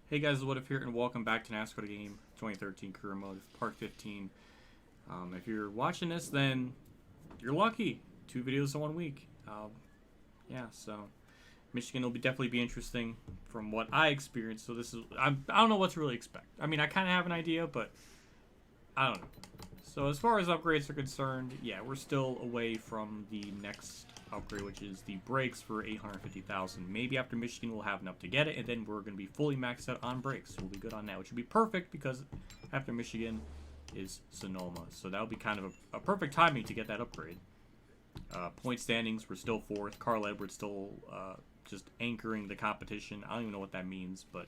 Hey guys, it's WhatiF here, and welcome back to NASCAR Game 2013 Career Mode, Part 15. If you're watching this, then you're lucky. 2 videos in 1 week. Yeah, so Michigan will definitely be interesting from what I experienced. So this is, I don't know what to really expect. I mean, I kind of have an idea, but I don't know. So as far as upgrades are concerned, yeah, we're still away from the next upgrade, which is the brakes for 850,000. Maybe after Michigan we'll have enough to get it, and then we're going to be fully maxed out on brakes. So we'll be good on that, which would be perfect because after Michigan is Sonoma. So that would be kind of a perfect timing to get that upgrade. Point standings, we're still 4th. Carl Edwards still just anchoring the competition. I don't even know what that means, but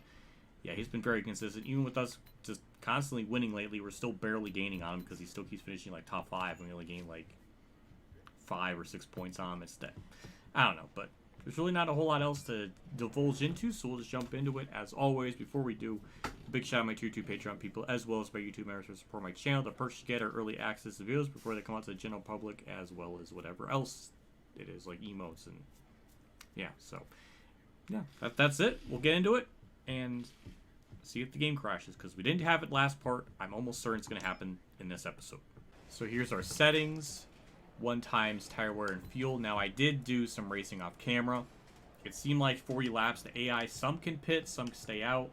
yeah, he's been very consistent. Even with us just constantly winning lately, we're still barely gaining on him because he still keeps finishing like top 5, and we only gain like 5 or 6 points on him instead. I don't know, but there's really not a whole lot else to divulge into, so we'll just jump into it. As always, before we do, a big shout out to my YouTube Patreon people, as well as my YouTube members who support my channel. The perks you get are early access to videos before they come out to the general public, as well as whatever else it is, like emotes and yeah. So yeah, that's it. We'll get into it and see if the game crashes, because we didn't have it last part. I'm almost certain it's going to happen in this episode. So here's our settings. 1 times tire wear and fuel. Now I did do some racing off camera. It seemed like 40 laps. The AI, some can pit, some can stay out.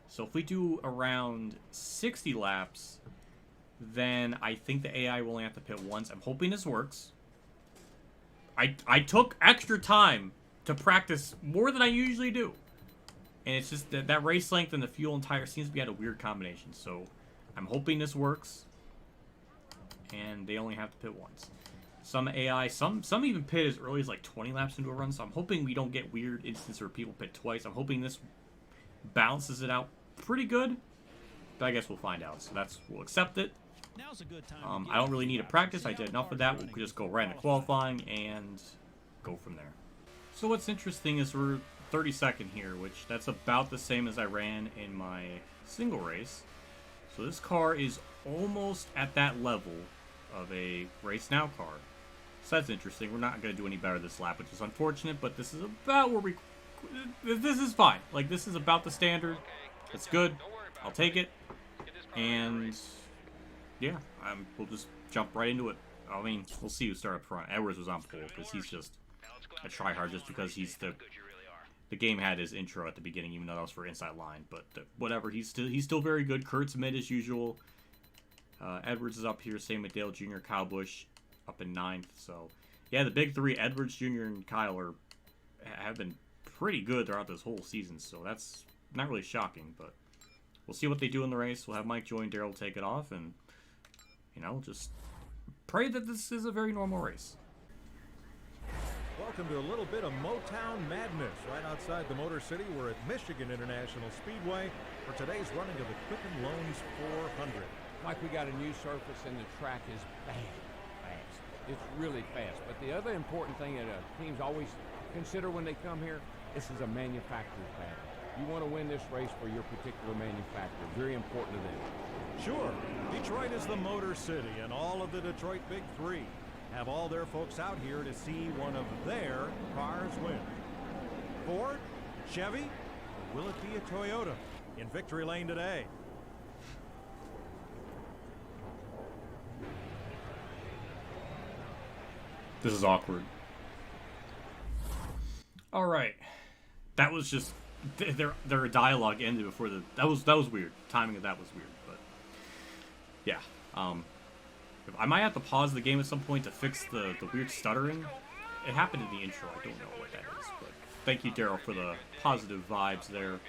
So if we do around 60 laps, then I think the AI will only have to pit once. I'm hoping this works. I took extra time to practice more than I usually do. And it's just that race length and the fuel and tire seems to be at a weird combination. So I'm hoping this works. And they only have to pit once. Some AI, some even pit as early as like 20 laps into a run, so I'm hoping we don't get weird instances where people pit twice. I'm hoping this balances it out pretty good, but I guess we'll find out. So we'll accept it. Now's a good time. I don't really need a practice. I did enough of that. We'll just go right into qualifying and go from there. So what's interesting is we're 32nd here, which that's about the same as I ran in my single race. So this car is almost at that level of a race now car. So that's interesting. We're not going to do any better this lap, which is unfortunate, but this is about where this is fine. Like, this is about the standard. It's good. I'll take it. And yeah, we'll just jump right into it. I mean, we'll see who started up front. Edwards was on pole because he's just a tryhard, just because he's the game had his intro at the beginning, even though that was for inside line. But whatever, he's still very good. Kurt's mid as usual. Edwards is up here, same with Dale Jr., Kyle Busch up in 9th. So yeah, the big 3, Edwards, Jr., and Kyle have been pretty good throughout this whole season, so that's not really shocking, but we'll see what they do in the race. We'll have Mike join, Daryl take it off, and you know, just pray that this is a very normal race. Welcome to a little bit of Motown madness right outside the Motor City. We're at Michigan International Speedway for today's running of the Quicken Loans 400. Mike, we got a new surface and the track is fast. It's really fast. But the other important thing that teams always consider when they come here, this is a manufacturer's battle. You want to win this race for your particular manufacturer. Very important to them. Sure, Detroit is the Motor City, and all of the Detroit Big 3 have all their folks out here to see one of their cars win. Ford, Chevy, or will it be a Toyota in victory lane today? This is awkward. All right, that was just their dialogue ended before that was weird. Timing of that was weird, but yeah. I might have to pause the game at some point to fix the weird stuttering. It happened in the intro. I don't know what that is, but thank you, Daryl, for the positive vibes there.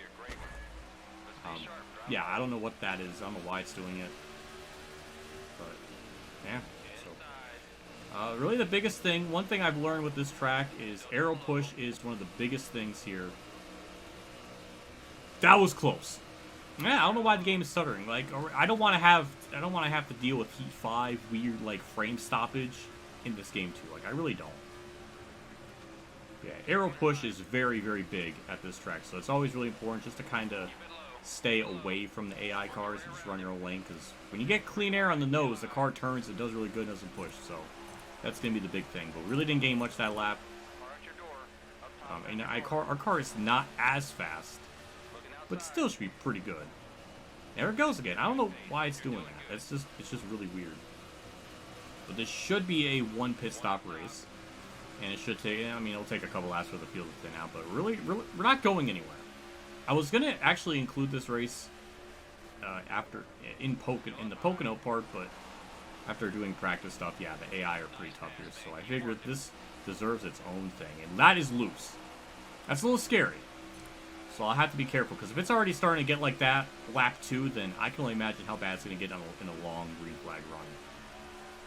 Yeah, I don't know what that is. I don't know why it's doing it, but yeah. Really the biggest thing, one thing I've learned with this track is aero push is one of the biggest things here. That was close. Yeah, I don't know why the game is stuttering. Like, I don't want to have to deal with Heat 5 weird like frame stoppage in this game too. Like, I really don't. Yeah, aero push is very, very big at this track, so it's always really important just to kind of stay away from the AI cars and just run your own lane, because when you get clean air on the nose, the car turns, it does really good, and doesn't push. So that's going to be the big thing. But we really didn't gain much that lap. And our car is not as fast but still should be pretty good. There it goes again. I don't know why it's doing that. It's just really weird. But this should be a 1 pit stop race. And it should take, I mean, it'll take a couple laps for the field to thin out, but really, we're not going anywhere. I was going to actually include this race in the Pocono part, but after doing practice stuff, yeah, the AI are pretty tough here. So I figured this deserves its own thing. And that is loose. That's a little scary. So I'll have to be careful, because if it's already starting to get like that, lap 2, then I can only imagine how bad it's going to get in a long green flag run.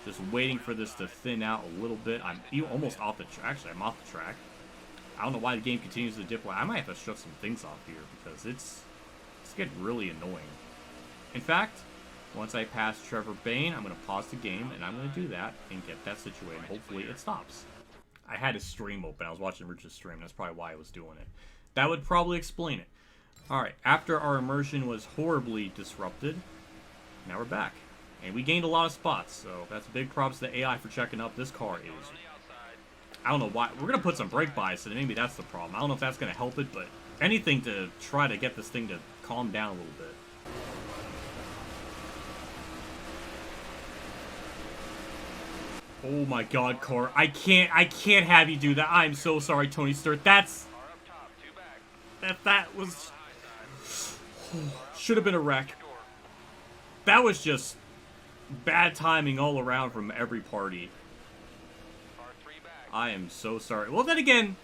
Just waiting for this to thin out a little bit. I'm almost off the track. Actually, I'm off the track. I don't know why the game continues to dip. I might have to shut some things off here, because it's getting really annoying. In fact, once I pass Trevor Bayne, I'm going to pause the game, and I'm going to do that and get that situated. Hopefully it stops. I had his stream open. I was watching Rich's stream. That's probably why I was doing it. That would probably explain it. Alright, after our immersion was horribly disrupted, now we're back. And we gained a lot of spots, so that's big props to the AI for checking up. This car is... I don't know why. We're going to put some brake bias in it. Maybe that's the problem. I don't know if that's going to help it, but anything to try to get this thing to calm down a little bit. Oh my god, car. I can't have you do that. I'm so sorry, Tony Stewart. That was... should have been a wreck. That was just... bad timing all around from every party. I am so sorry. Well, then again,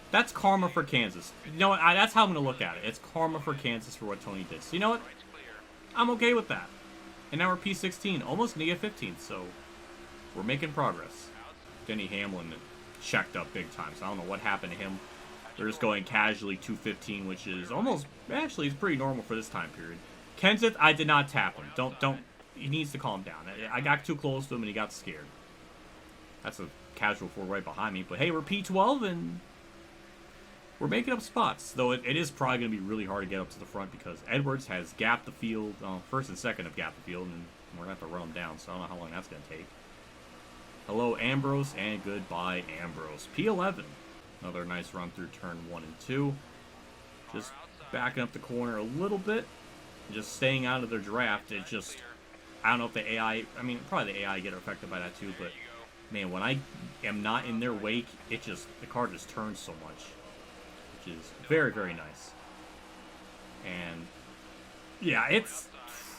that's karma for Kansas. You know what? That's how I'm going to look at it. It's karma for Kansas for what Tony did. So you know what? I'm okay with that. And now we're P16, almost going to get 15, so we're making progress. Denny Hamlin checked up big time, so I don't know what happened to him. They're just going casually 215, which is almost, actually, it's pretty normal for this time period. Kenseth, I did not tap him. Don't. He needs to calm down. I got too close to him and he got scared. That's a casual 4 right behind me. But hey, we're P12 and we're making up spots. Though it is probably going to be really hard to get up to the front because Edwards has gapped the field. First and second have gapped the field, and we're going to have to run them down. So I don't know how long that's going to take. Hello, Ambrose, and goodbye, Ambrose. P11. Another nice run through turn 1 and 2. Just backing up the corner a little bit. Just staying out of their draft. It just... I don't know if the AI, I mean, probably the AI get affected by that too, but man, when I am not in their wake, the car just turns so much, which is very, very nice. And yeah,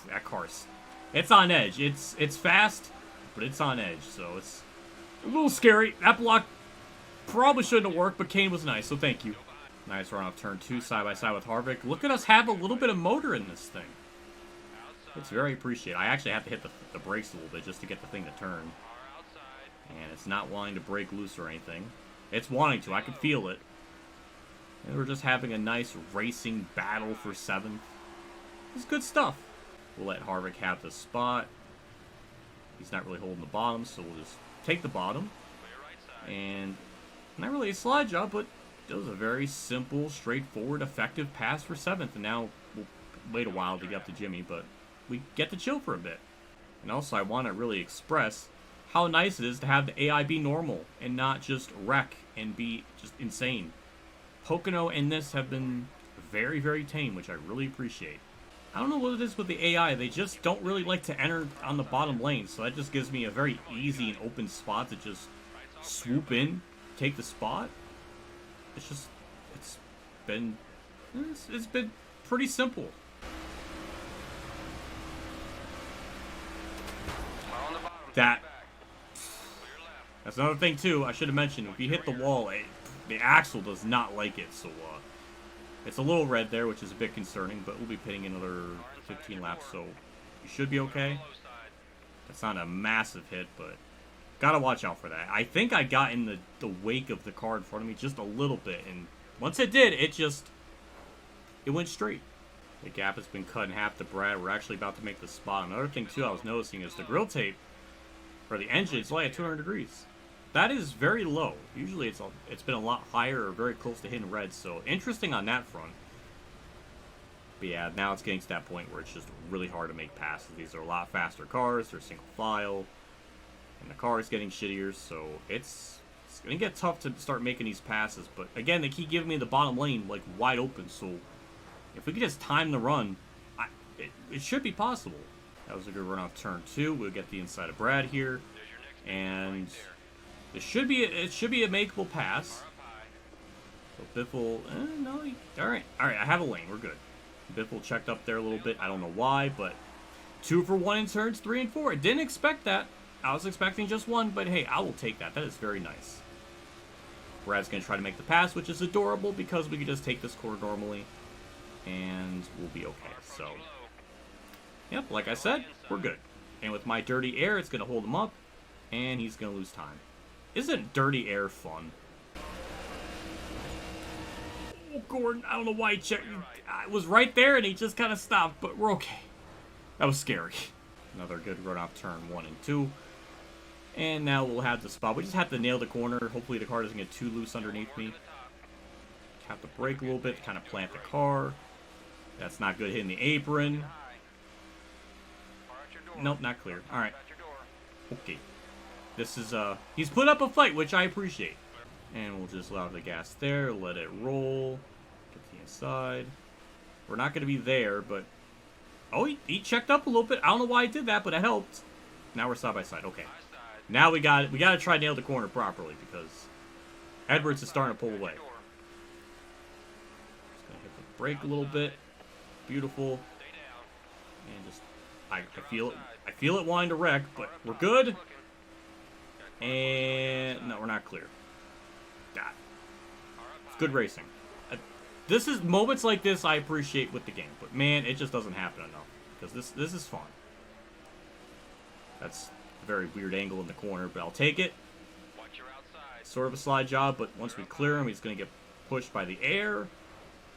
that car's, it's on edge. It's fast, but it's on edge, so it's a little scary. That block probably shouldn't have worked, but Kane was nice, so thank you. Nice run off turn 2 side by side with Harvick. Look at us have a little bit of motor in this thing. It's very appreciated. I actually have to hit the brakes a little bit just to get the thing to turn. And it's not wanting to break loose or anything. It's wanting to. I can feel it. And we're just having a nice racing battle for 7th. It's good stuff. We'll let Harvick have the spot. He's not really holding the bottom, so we'll just take the bottom. And not really a slide job, but it was a very simple, straightforward, effective pass for 7th. And now we'll wait a while to get up to Jimmy, but we get to chill for a bit. And also, I want to really express how nice it is to have the AI be normal and not just wreck and be just insane. Pocono and this have been very, very tame, which I really appreciate. I don't know what it is with the AI. They just don't really like to enter on the bottom lane, so that just gives me a very easy and open spot to just swoop in, take the spot. It's been pretty simple. That's another thing too. I should have mentioned, if you hit the wall, the axle does not like it, so it's a little red there, which is a bit concerning, but we'll be pitting another 15 laps, so you should be okay. That's not a massive hit, but gotta watch out for that. I think I got in the wake of the car in front of me just a little bit, and once it did, it went straight. The gap has been cut in half to Brad. We're actually about to make the spot. Another thing too I was noticing is the grill tape for the engine is like at 200 degrees. That is very low. Usually it's been a lot higher or very close to hitting red, so interesting on that front. But yeah, now it's getting to that point where it's just really hard to make passes. These are a lot faster cars, they're single file, and the car is getting shittier, so it's going to get tough to start making these passes. But again, they keep giving me the bottom lane like wide open, so If we could just time the run, it should be possible. That was a good run off turn 2. We'll get the inside of Brad here, and it should be a makeable pass. So Biffle, no, all right. I have a lane. We're good. Biffle checked up there a little bit. I don't know why, but 2 for 1 in turns 3 and 4. I didn't expect that. I was expecting just 1, but hey, I will take that. That is very nice. Brad's going to try to make the pass, which is adorable because we can just take this corner normally, and we'll be okay. So, yep, like I said, we're good. And with my dirty air, it's going to hold him up, and he's going to lose time. Isn't dirty air fun? Oh, Gordon, I don't know why he checked. I was right there, and he just kind of stopped, but we're okay. That was scary. Another good run off turn 1 and 2. And now we'll have the spot. We just have to nail the corner. Hopefully the car doesn't get too loose underneath me. Have to brake a little bit to kind of plant the car. That's not good hitting the apron. Nope, not clear. Alright. Okay. This is, he's put up a fight, which I appreciate. And we'll just allow the gas there. Let it roll. Get the inside. We're not going to be there, but... Oh, he checked up a little bit. I don't know why he did that, but it helped. Now we're side by side. Okay. Now we got to try to nail the corner properly because Edwards is starting to pull away. Just gonna hit the brake a little bit. Beautiful. And just I feel it wanting to wreck, but we're good. And no, we're not clear. God. It's good racing. This is moments like this I appreciate with the game, but man, it just doesn't happen enough because this is fun. That's a very weird angle in the corner, but I'll take it. Sort of a slide job, but once we clear him, he's going to get pushed by the air.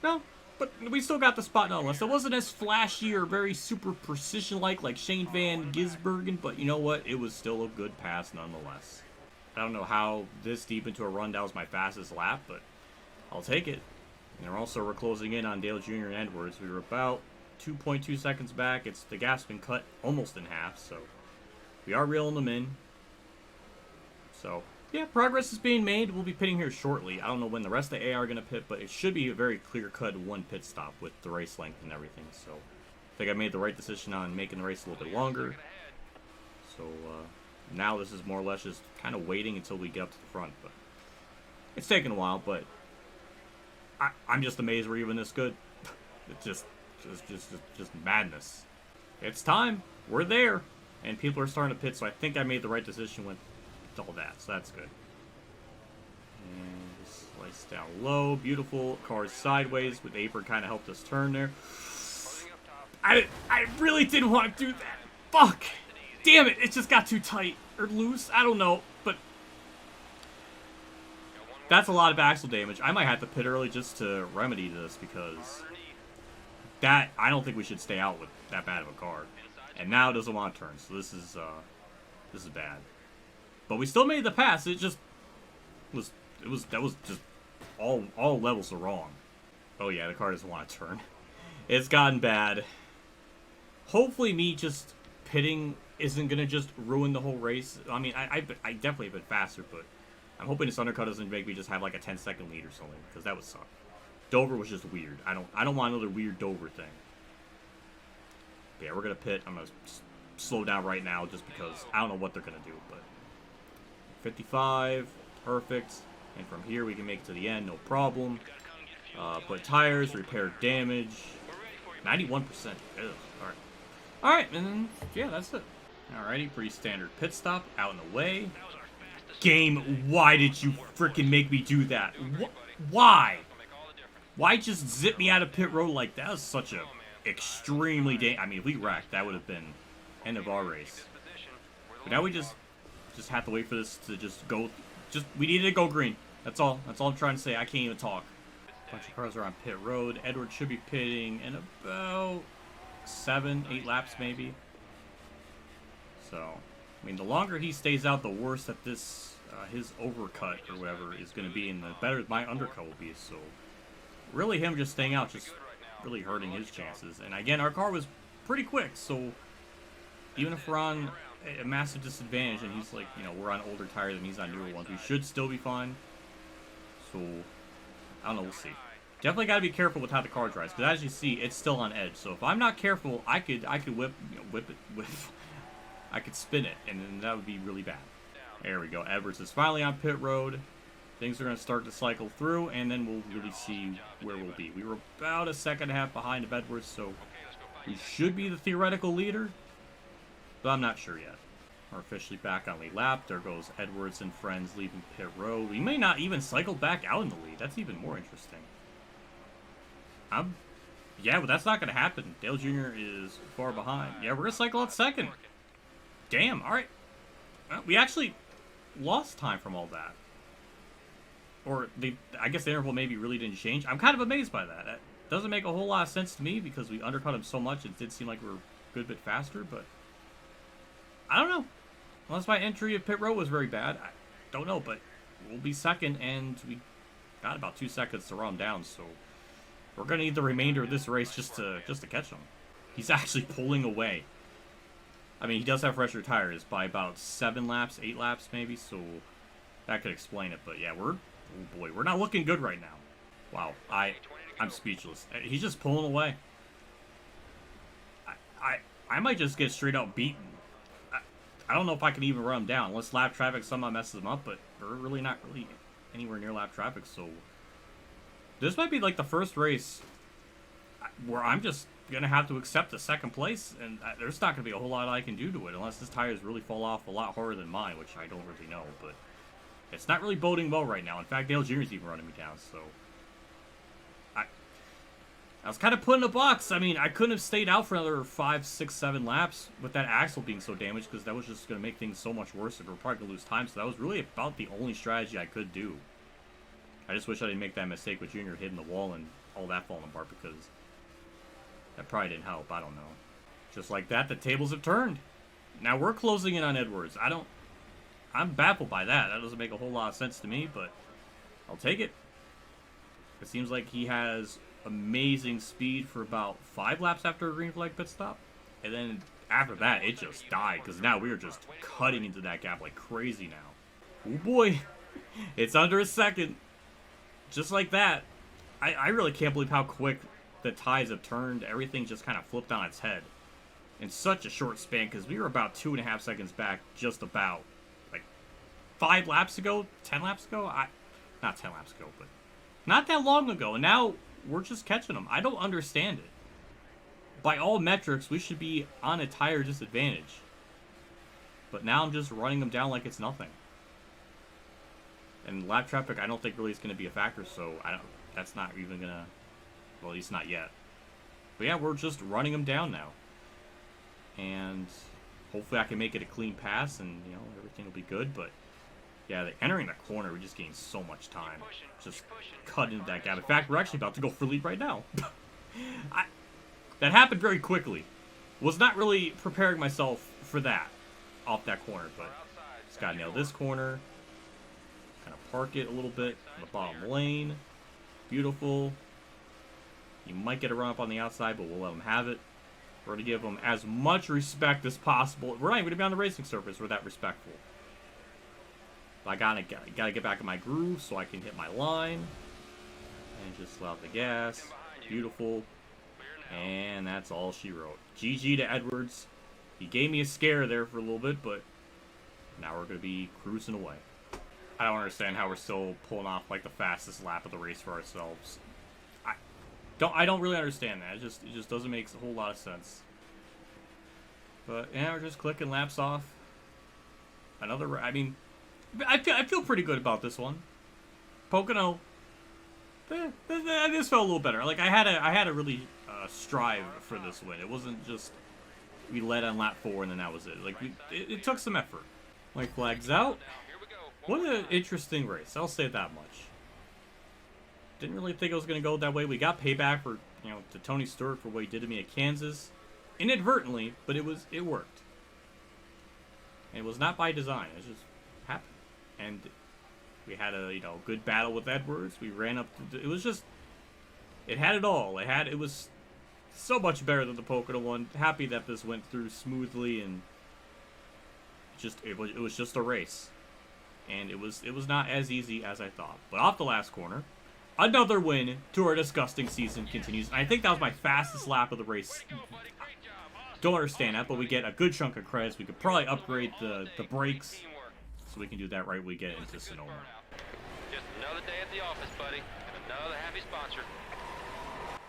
No, but we still got the spot nonetheless. It wasn't as flashy or very super precision-like Shane Van Gisbergen, but you know what? It was still a good pass nonetheless. I don't know how this deep into a run that was my fastest lap, but I'll take it. And we're closing in on Dale Jr. and Edwards. We were about 2.2 seconds back. The gap's been cut almost in half, so we are reeling them in. So, yeah, progress is being made. We'll be pitting here shortly. I don't know when the rest of the A are going to pit, but it should be a very clear-cut 1 pit stop with the race length and everything. So, I think I made the right decision on making the race a little bit longer. So, now this is more or less just kind of waiting until we get up to the front. But it's taken a while, but I'm just amazed we're even this good. It's just madness. It's time. We're there. And people are starting to pit, so I think I made the right decision with all that. So that's good. And just slice down low. Beautiful. Car's sideways with the apron kind of helped us turn there. I really didn't want to do that. Fuck. Damn it. It just got too tight. Or loose. I don't know. But that's a lot of axle damage. I might have to pit early just to remedy this because I don't think we should stay out with that bad of a car. And now it doesn't want to turn, so this is bad. But we still made the pass. It just was just all levels are wrong. Oh yeah, the car doesn't want to turn. It's gotten bad. Hopefully me just pitting isn't gonna just ruin the whole race. I mean, I definitely have been faster, but I'm hoping this undercut doesn't make me just have like a 10-second lead or something, because that would suck. Dover was just weird. I don't want another weird Dover thing. But yeah, we're gonna pit. I'm gonna slow down right now just because I don't know what they're gonna do. But 55, perfect. And from here we can make it to the end, no problem. Put tires, repair damage. 91%. Ugh, alright. Alright, and then, yeah, that's it. Alrighty, pretty standard pit stop, out and away. Game, why did you freaking make me do that? Why? Why just zip me out of pit road like that? That was such a extremely I mean, if we wrecked, that would have been end of our race. But now we just have to wait for this to just go. We needed to go green. That's all. That's all I'm trying to say. I can't even talk. A bunch of cars are on pit road. Edward should be pitting in about 7-8 laps maybe. So, I mean, the longer he stays out, the worse that this his overcut or whatever is going to be, and the better my undercut will be. So, really, him just staying out just really hurting his chances. And again, our car was pretty quick, so even if we're on a massive disadvantage, and he's like, you know, we're on older tires and he's on newer ones, we should still be fine. So, I don't know, we'll see. Definitely got to be careful with how the car drives, because as you see, it's still on edge. So if I'm not careful, I could whip it. I could spin it, and then that would be really bad. There we go. Edwards is finally on pit road. Things are going to start to cycle through, and then we'll really see where we'll be. We were about a second and a half behind of Edwards, so we should be the theoretical leader, but I'm not sure yet. We're officially back on lead lap. There goes Edwards and friends leaving pit road. We may not even cycle back out in the lead. That's even more interesting. Yeah, but that's not going to happen. Dale Jr. is far behind. Yeah, we're going to cycle out second. Damn, all right. Well, we actually lost time from all that. Or, I guess the interval maybe really didn't change. I'm kind of amazed by that. That doesn't make a whole lot of sense to me because we undercut him so much. It did seem like we were a good bit faster, but I don't know. Unless my entry of pit road was very bad. I don't know, but we'll be second, and we got about 2 seconds to run down, so we're going to need the remainder of this race just to catch him. He's actually pulling away. I mean, he does have fresher tires by about 7 laps, 8 laps maybe, so that could explain it. But yeah, oh boy, we're not looking good right now. Wow, I'm speechless. He's just pulling away. I might just get straight out beaten. I don't know if I can even run him down unless lap traffic somehow messes him up, but we're really not anywhere near lap traffic, so this might be like the first race where I'm just going to have to accept the second place, and there's not going to be a whole lot I can do to it unless his tires really fall off a lot harder than mine, which I don't really know, but it's not really boding well right now. In fact, Dale Jr. is even running me down, so I was kind of put in a box. I mean, I couldn't have stayed out for another 5, 6, 7 laps with that axle being so damaged because that was just going to make things so much worse and we're probably going to lose time, so that was really about the only strategy I could do. I just wish I didn't make that mistake with Junior hitting the wall and all that falling apart because that probably didn't help. I don't know. Just like that, the tables have turned. Now we're closing in on Edwards. I'm baffled by that. That doesn't make a whole lot of sense to me, but I'll take it. It seems like he has amazing speed for about 5 laps after a green flag pit stop. And then after that, it just died because now we are just cutting into that gap like crazy now. Oh boy. It's under a second. Just like that. I really can't believe how quick the tides have turned. Everything just kind of flipped on its head in such a short span because we were about 2.5 seconds back just about like 5 laps ago, 10 laps ago. Not 10 laps ago, but not that long ago. And now we're just catching them. I don't understand it. By all metrics, we should be on a tire disadvantage. But now I'm just running them down like it's nothing. And lap traffic, I don't think really is going to be a factor, so that's not even going to, well, at least not yet. But yeah, we're just running them down now. And hopefully I can make it a clean pass and, you know, everything will be good. But yeah, entering the corner, we're just gaining so much time. Just cut into that gap. In fact, we're actually about to go for lead right now. That happened very quickly. Was not really preparing myself for that off that corner, but just gotta nail this corner. Kind of park it a little bit in the bottom lane. Beautiful. You might get a run up on the outside, but we'll let them have it. We're gonna give them as much respect as possible. We're not even gonna be on the racing surface. We're that respectful. I gotta get back in my groove so I can hit my line. And just let out the gas. Beautiful. And that's all she wrote. GG to Edwards. He gave me a scare there for a little bit, but now we're going to be cruising away. I don't understand how we're still pulling off like the fastest lap of the race for ourselves. I don't really understand that. It just doesn't make a whole lot of sense. But yeah, we're just clicking laps off. I mean, I feel pretty good about this one. Pocono. This felt a little better. Like I had a really strive for this win. It wasn't just we led on lap 4 and then that was it. Like it took some effort. White flags out. What an interesting race. I'll say that much. Didn't really think it was going to go that way. We got payback for to Tony Stewart for what he did to me at Kansas, inadvertently, but it worked. And it was not by design. It just happened. And we had a good battle with Edwards. We ran up. It was just. It had it all. It was so much better than the Pocono one. Happy that this went through smoothly and. It was just a race, and it was not as easy as I thought. But off the last corner, another win to our disgusting season continues. And I think that was my fastest lap of the race. Don't understand that, but we get a good chunk of credits. We could probably upgrade the brakes, so we can do that right when we get into Sonoma. Just another day at the office, buddy, and another happy sponsor.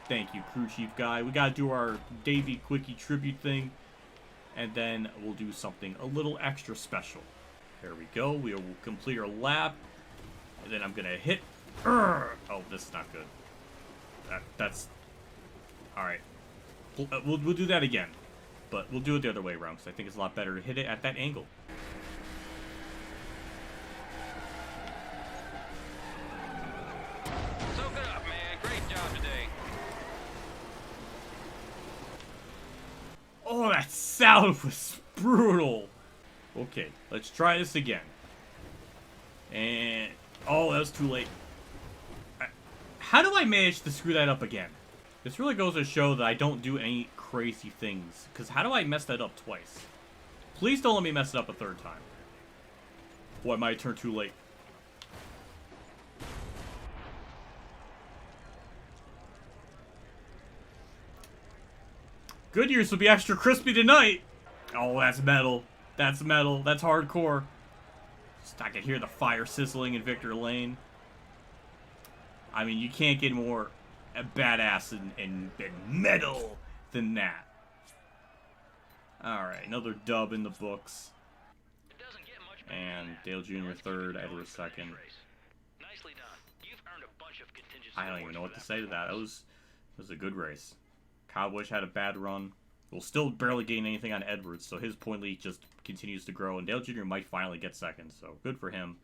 Thank you, crew chief guy. We gotta do our Davey Quickie tribute thing, and then we'll do something a little extra special. There we go. We will complete our lap, and then I'm gonna hit. Oh, this is not good. That's all right. We'll do that again, but we'll do it the other way around because I think it's a lot better to hit it at that angle. Soak it up, man. Great job today. Oh, that sound was brutal. Okay, let's try this again. And oh, that was too late. How do I manage to screw that up again? This really goes to show that I don't do any crazy things. Because how do I mess that up twice? Please don't let me mess it up a third time. Boy, I might turn too late. Goodyears will be extra crispy tonight. Oh, that's metal. That's metal. That's hardcore. I can hear the fire sizzling in Victor Lane. I mean, you can't get more badass and metal than that. Alright, another dub in the books. And Dale Jr. third, Edwards second. Nicely done. You've earned a bunch of contingency. I don't even know what to say to that. It was a good race. Cowboys had a bad run. We'll still barely gain anything on Edwards, so his point lead just continues to grow. And Dale Jr. might finally get second, so good for him.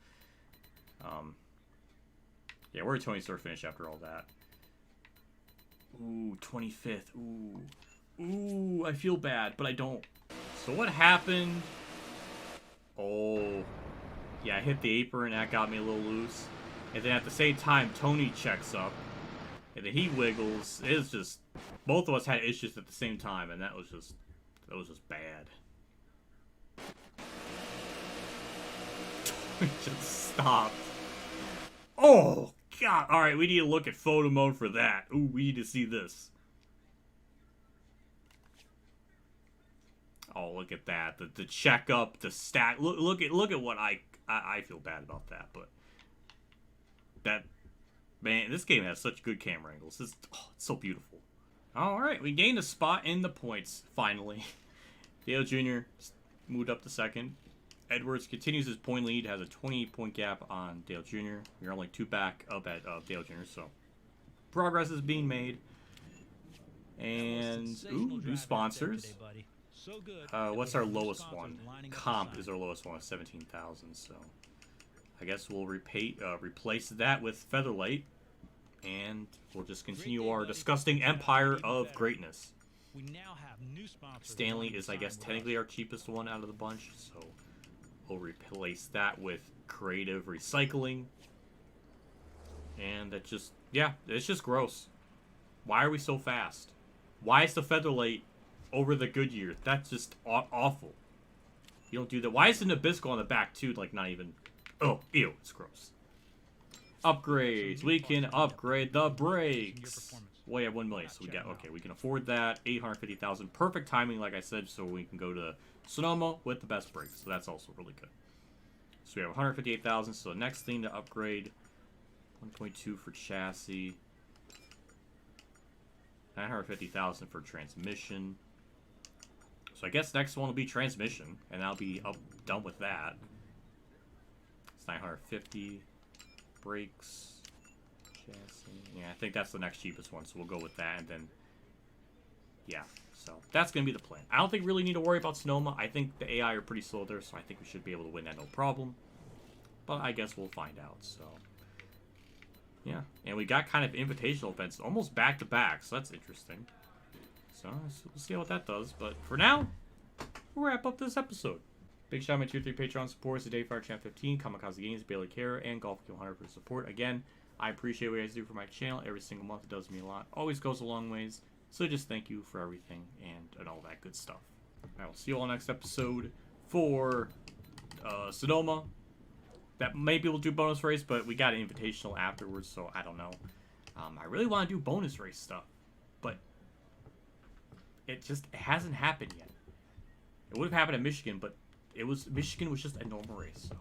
Yeah, we're a Tony Stewart finish after all that. Ooh, 25th. Ooh. Ooh, I feel bad, but I don't. So what happened? Oh. Yeah, I hit the apron, that got me a little loose. And then at the same time, Tony checks up. And then he wiggles. It's just... Both of us had issues at the same time, and that was just bad. Tony just stopped. Oh, God. All right, we need to look at photo mode for that. Ooh, we need to see this. Oh, look at that. The checkup, the stat. Look at what I feel bad about that, but that, man, this game has such good camera angles. It's so beautiful. All right, we gained a spot in the points finally. Dale Jr. moved up to second. Edwards continues his point lead, has a 28-point gap on Dale Jr. We're only 2 back up at Dale Jr., so progress is being made. And, ooh, new sponsors. What's our lowest one? Comp is our lowest one, 17,000, so I guess we'll replace that with Featherlight, and we'll just continue our disgusting empire of greatness. Stanley is, I guess, technically our cheapest one out of the bunch, so we'll replace that with Creative Recycling. And it's just gross. Why are we so fast? Why is the Featherlight over the Goodyear? That's just awful. You don't do that. Why is the Nabisco on the back, too? Like, not even... Oh, ew, it's gross. Upgrades. We can upgrade the brakes. Well, yeah, 1 million, so we got... Okay, we can afford that. 850,000. Perfect timing, like I said, so we can go to Sonoma with the best brakes. So that's also really good. So we have 158,000, so the next thing to upgrade... 1.2 for chassis. 950,000 for transmission. So I guess next one will be transmission, and I'll be done with that. It's 950. Brakes. Chassis. Yeah, I think that's the next cheapest one, so we'll go with that, and then... Yeah, so that's going to be the plan. I don't think we really need to worry about Sonoma. I think the AI are pretty slow there, so I think we should be able to win that no problem. But I guess we'll find out, so... Yeah, and we got kind of invitational events almost back-to-back, so that's interesting. So, we'll see what that does. But for now, we'll wrap up this episode. Big shout out to my Tier 3 Patreon supporters today, Fire Champ 15, Kamikazegames, Baylor Kara, and Golf Kill Hunter for support. Again, I appreciate what you guys do for my channel every single month. It does mean a lot. Always goes a long ways. So just thank you for everything and all that good stuff. I will see you all next episode for Sonoma. That maybe we'll do bonus race, but we got an invitational afterwards, so I don't know. I really want to do bonus race stuff, but it hasn't happened yet. It would have happened at Michigan, but Michigan was just a normal race. So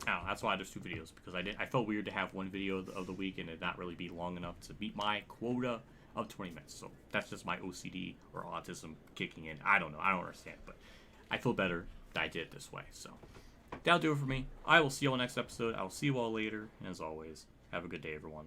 I don't know, that's why there's 2 videos, because I felt weird to have one video of the week and it not really be long enough to meet my quota of 20 minutes. So that's just my OCD or autism kicking in. I don't know. I don't understand, but I feel better that I did it this way. So that'll do it for me. I will see you all next episode. I will see you all later. And as always, have a good day, everyone.